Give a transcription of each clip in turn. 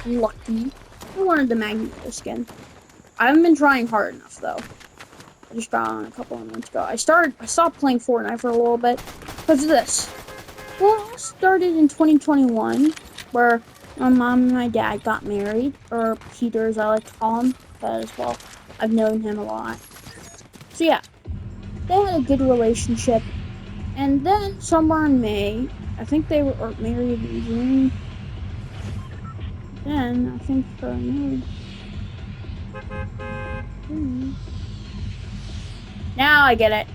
Lucky. I wanted the Magneto skin. I haven't been trying hard enough though. I just got on a couple of months ago. I stopped playing Fortnite for a little bit because of this. Well, it started in 2021, where my mom and my dad got married, or Peter as I like to call him, because, well, I've known him a lot. So yeah, they had a good relationship, and then somewhere in May, I think they were married in June, then, I think, no, now I get it.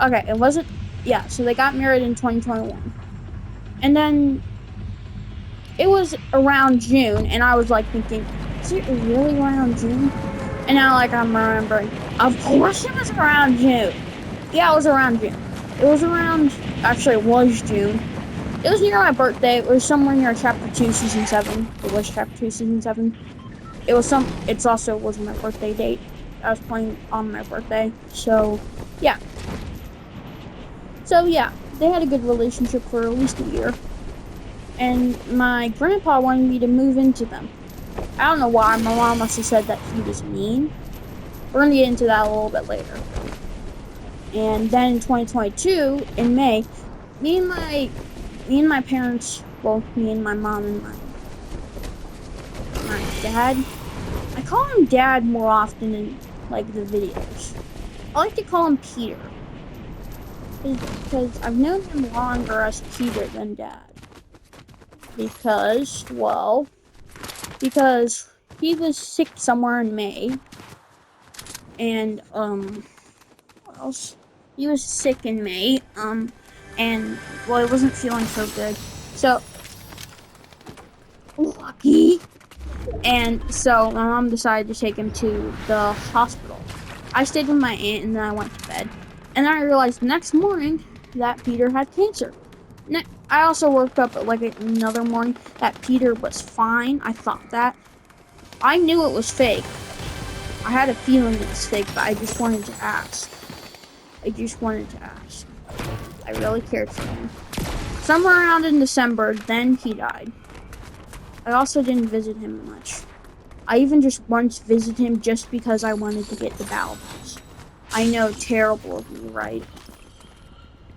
Okay, it wasn't, yeah, so they got married in 2021. And then it was around June, and I was like thinking, is it really around June? And now, like, I'm remembering, of course it was around June. Yeah, it was around June. It was around, actually, it was June. It was near my birthday. It was somewhere near Chapter 2, Season 7. It was Chapter 2, Season 7. It's also was my birthday date. I was playing on my birthday. So, yeah. So, yeah, they had a good relationship for at least a year. And my grandpa wanted me to move into them. I don't know why. My mom must have said that he was mean. We're gonna get into that a little bit later. And then in 2022, in May, me and my parents, well, me and my mom and my dad. I call him Dad more often in like the videos. I like to call him Peter because I've known him longer as Peter than Dad. Because he was sick somewhere in May, and what else? He was sick in May, and well, he wasn't feeling so good. So lucky. And so my mom decided to take him to the hospital. I stayed with my aunt, and then I went to bed. And then I realized the next morning that Peter had cancer. I also woke up at like another morning that Peter was fine. I thought that. I knew it was fake. I had a feeling it was fake, but I just wanted to ask. I really cared for him. Somewhere around in December, then he died. I also didn't visit him much. I even just once visited him just because I wanted to get the battle pass. I know, terrible of me, right?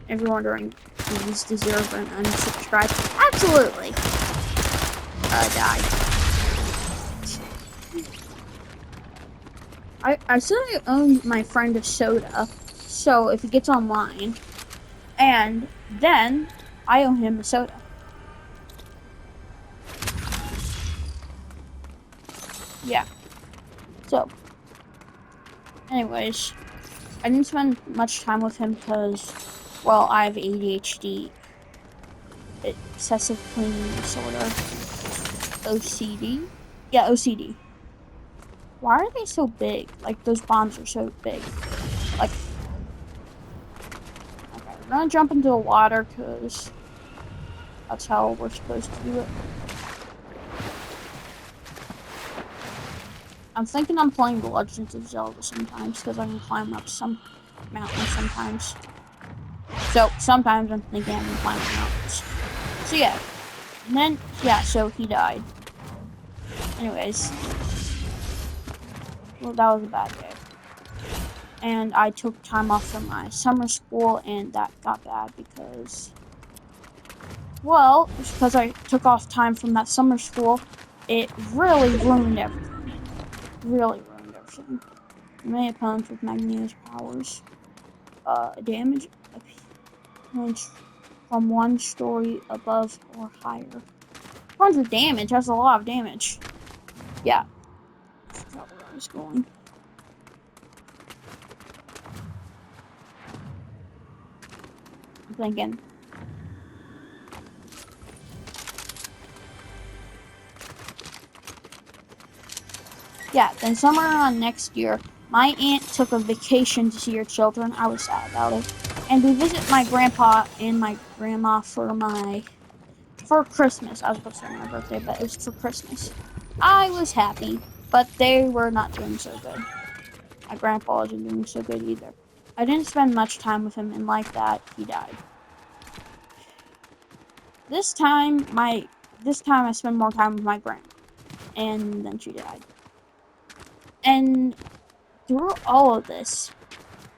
If you're wondering, does he deserve an unsubscribe? Absolutely. Died. I said I owned my friend a soda, so if he gets online, and then I owe him a soda. Yeah. So, anyways, I didn't spend much time with him because, well, I have ADHD, excessive cleaning disorder, OCD. Yeah, OCD. Why are they so big? Like, those bombs are so big. Like, okay, we're gonna jump into the water because that's how we're supposed to do it. I'm thinking I'm playing The Legends of Zelda sometimes because I can climb up some mountains sometimes. So, sometimes I'm thinking I can climb up mountains. So, yeah. And then, yeah, so he died. Anyways. Well, that was a bad day. And I took time off from my summer school, and that got bad because, well, because I took off time from that summer school, it really ruined everything. Really ruined everything. Many opponents with Magneto's powers. Damage points from one story above or higher. 100 damage, that's a lot of damage. Yeah. I forgot where I was going. I'm thinking. Yeah, then somewhere around next year, my aunt took a vacation to see her children. I was sad about it. And we visit my grandpa and my grandma for Christmas. I was supposed to say my birthday, but it was for Christmas. I was happy, but they were not doing so good. My grandpa wasn't doing so good either. I didn't spend much time with him, and like that, he died. This time, my this time I spent more time with my grandma, and then she died. And through all of this,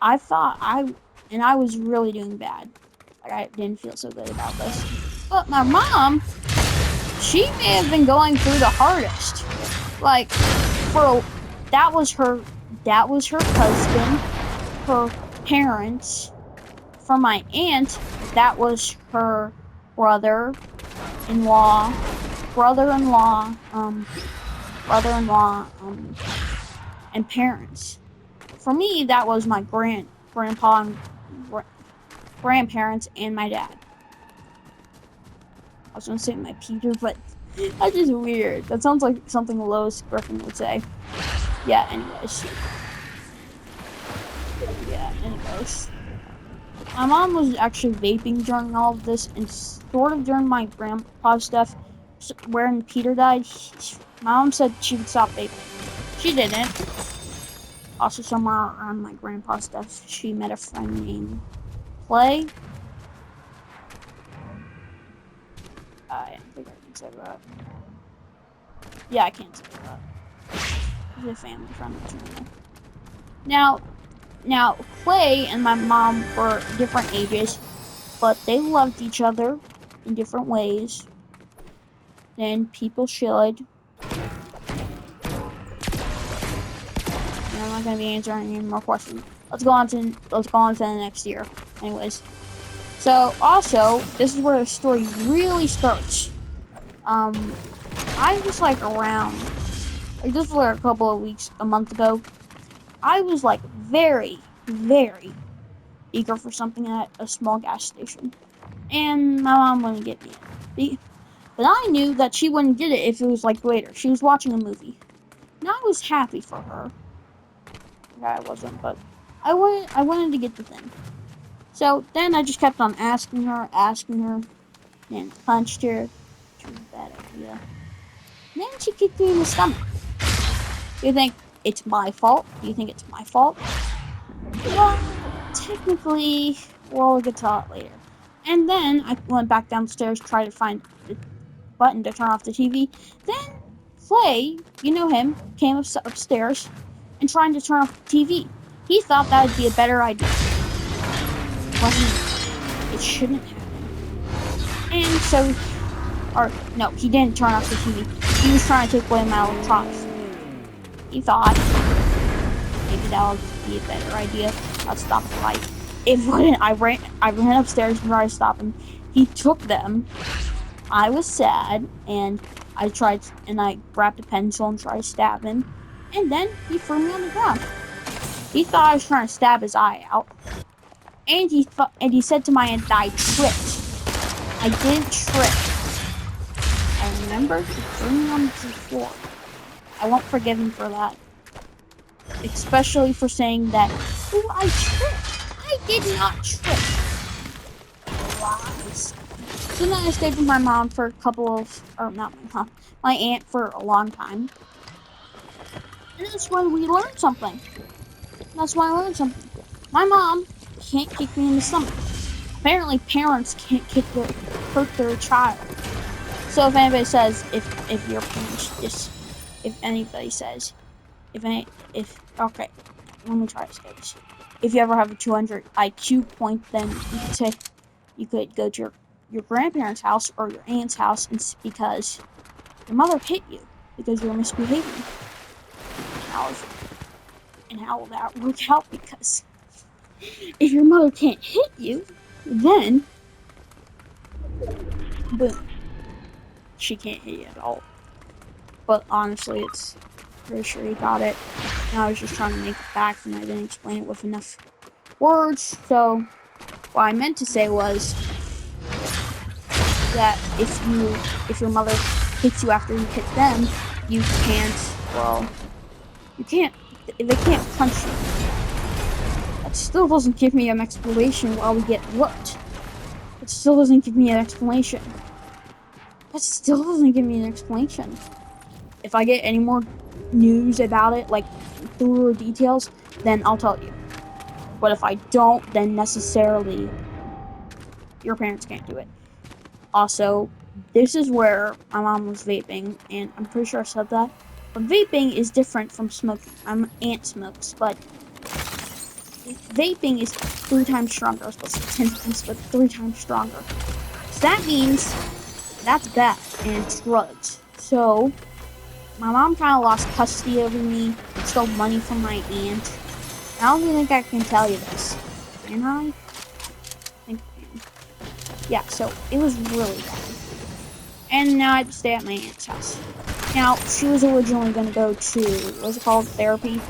I thought I was really doing bad. Like, I didn't feel so good about this. But my mom, she may have been going through the hardest. Like, for that was her husband, her parents. For my aunt, that was her brother-in-law, brother-in-law, brother-in-law, and parents. For me, that was my grandpa and grandparents and my dad. I was gonna say my Peter, but that's just weird. That sounds like something Lois Griffin would say. Yeah, anyways. Yeah, anyways. My mom was actually vaping during all of this, and sort of during my grandpa's death, when Peter died, my mom said she would stop vaping. She didn't. Also, somewhere around my grandpa's death, she met a friend named Clay. I don't think I can say that. Yeah, I can't say that. She's a family friend of mine. Now, Clay and my mom were different ages, but they loved each other in different ways. And people should. And I'm not gonna be answering any more questions. Let's go on to the next year. Anyways. So also, this is where the story really starts. I was like around, like this was like a month ago. I was like very, very eager for something at a small gas station. And my mom wouldn't get me it. But I knew that she wouldn't get it if it was like later. She was watching a movie. And I was happy for her. Yeah, I wasn't, but I wanted to get the thing. So then I just kept on asking her, and punched her. Which was a bad idea. And then she kicked me in the stomach. Do you think it's my fault? Do you think it's my fault? Well, technically, we'll get to that later. And then I went back downstairs, tried to find the button to turn off the TV. Then Clay, you know him, came upstairs and trying to turn off the TV. He thought that would be a better idea. It shouldn't happen. And so, or no, he didn't turn off the TV. He was trying to take away my electronics. He thought maybe that would be a better idea. I'll stop the light. It wouldn't. I ran upstairs and tried to stop him. He took them. I was sad, and I grabbed a pencil and tried to stab him. And then he threw me on the ground. He thought I was trying to stab his eye out. And he said to my aunt that I tripped. I didn't trip. I remembered he threw me on the floor. I won't forgive him for that. Especially for saying that, oh, I tripped. I did not trip. Lies. So then I stayed with my mom for my aunt for a long time. And that's when we learned something. My mom can't kick me in the stomach. Apparently, parents can't hurt their child. So if anybody says, if your parents just, if anybody says, okay, let me try to say this. If you ever have a 200 IQ point, then you could go to your grandparents' house or your aunt's house, and it's because your mother hit you because you were misbehaving. And how will that work out? Because if your mother can't hit you, then boom, she can't hit you at all. But honestly, it's pretty sure he got it. And I was just trying to make it back, and I didn't explain it with enough words. So what I meant to say was that if your mother hits you after you hit them, they can't punch you. That still doesn't give me an explanation why we get whooped. It still doesn't give me an explanation. If I get any more news about it, like thorough details, then I'll tell you. But if I don't, then necessarily your parents can't do it. Also, this is where my mom was vaping, and I'm pretty sure I said that. But vaping is different from smoking. My aunt smokes, but vaping is 3 times stronger. I was supposed to say 10 times, but 3 times stronger. So that means that's bad, and it's drugs. So my mom kind of lost custody over me, stole money from my aunt. I don't even think I can tell you this. Can I? I think I can. Yeah, so it was really bad. And now I have to stay at my aunt's house. Now, she was originally going to go to, what's it called, therapy?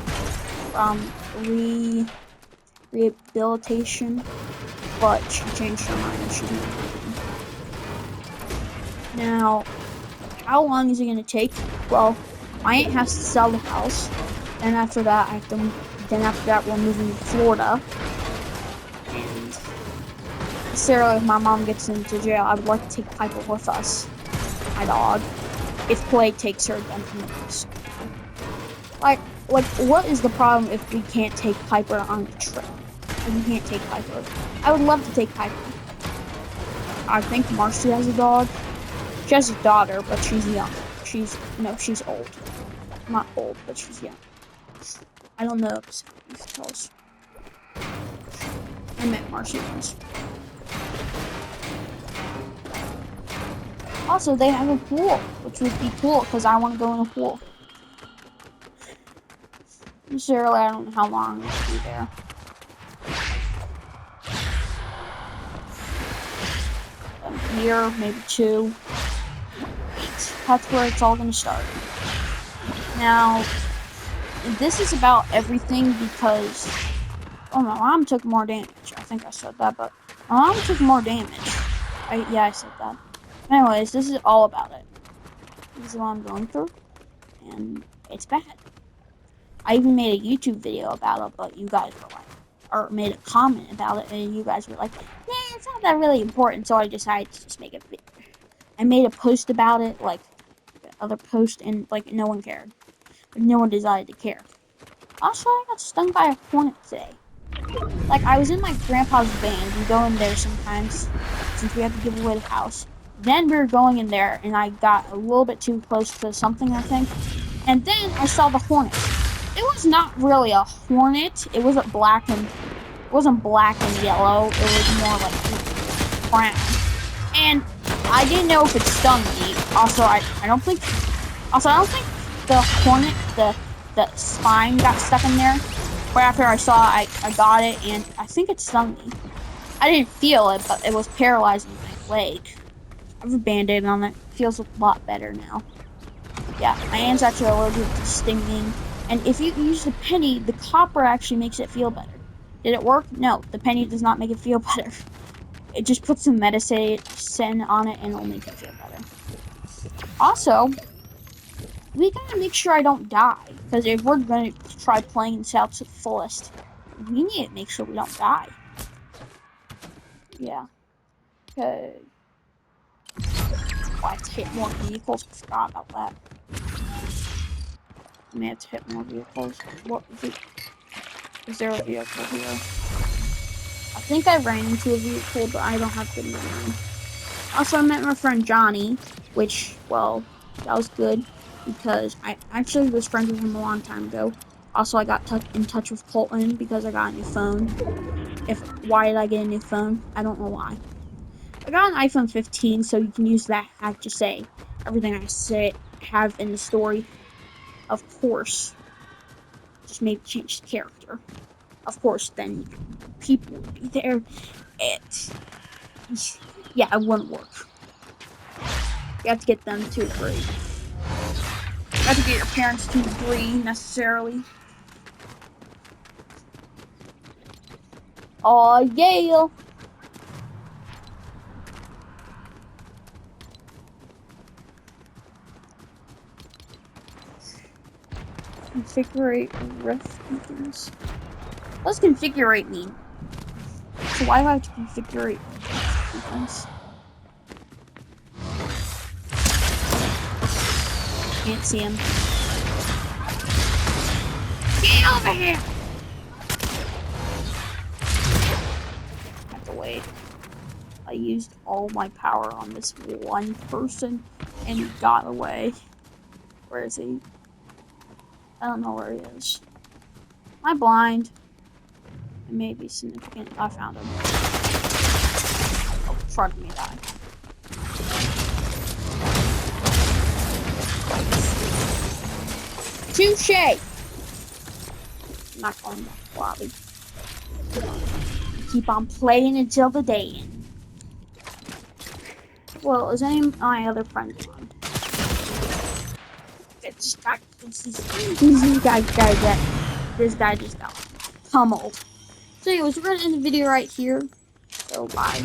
Rehabilitation. But she changed her mind and she's not going. Now, how long is it going to take? Well, my aunt has to sell the house. And after that, we're moving to Florida. And Sarah, if my mom gets into jail, I would like to take Piper with us. My dog. If Clay takes her, then from the like, what is the problem if we can't take Piper on the trip? If we can't take Piper. I would love to take Piper. I think Marcy has a dog. She has a daughter, but she's young. She's old. Not old, but she's young. I don't know if tells. I met Marcy once. Also, they have a pool, which would be cool because I want to go in a pool. Necessarily, I don't know how long it will be there. A year, maybe 2. That's where it's all going to start. Now, this is about everything because, oh, my mom took more damage. I think I said that, but my mom took more damage. I said that. Anyways, this is all about it. This is what I'm going through, and it's bad. I even made a YouTube video about it, but you guys were like, or made a comment about it, and you guys were like, nah, it's not that really important, so I decided to just make a video. I made a post about it, like, other post, and, like, no one cared. No one decided to care. Also, I got stung by a hornet today. Like, I was in my grandpa's band. We go in there sometimes, since we have to give away the house. Then we were going in there, and I got a little bit too close to something, I think. And then I saw the hornet. It was not really a hornet. It wasn't black and yellow. It was more like brown. And I didn't know if it stung me. Also, I don't think the hornet, the spine got stuck in there. Right after I saw it, I got it, and I think it stung me. I didn't feel it, but it was paralyzing my leg. I have a band-aid on it. It feels a lot better now. Yeah, my hand's actually allergic to stinging. And if you use the penny, the copper actually makes it feel better. Did it work? No, the penny does not make it feel better. It just puts some medicine on it and it'll make it feel better. Also, we gotta make sure I don't die. Because if we're gonna try playing this out to the fullest, we need to make sure we don't die. Yeah. Okay. I have to hit more vehicles. I forgot about that. I may have to hit more vehicles. Is there a vehicle here? I think I ran into a vehicle, but I don't have good memory. Also, I met my friend Johnny, which, well, that was good because I actually was friends with him a long time ago. Also, I got in touch with Colton because I got a new phone. Why did I get a new phone? I don't know why. I got an iPhone 15, so you can use that hack to say everything I have in the story. Of course, just maybe change the character. Of course, then people would be there. Yeah, it wouldn't work. You have to get them to agree. You have to get your parents to agree, necessarily. Oh, yeah! Configure rift beacons. What does configure mean? So why do I have to configure beacons? Can't see him. Get over here! I have to wait. used all my power on this one person and got away. Where is he? I don't know where he is. Am I blind? It may be significant. I found him. Oh, front of me died. Touche! I'm not going back to the lobby. Keep on playing until the day ends. Well, is any of my other friends on? This guy just got pummeled. So anyways, we're gonna end the video right here. So bye.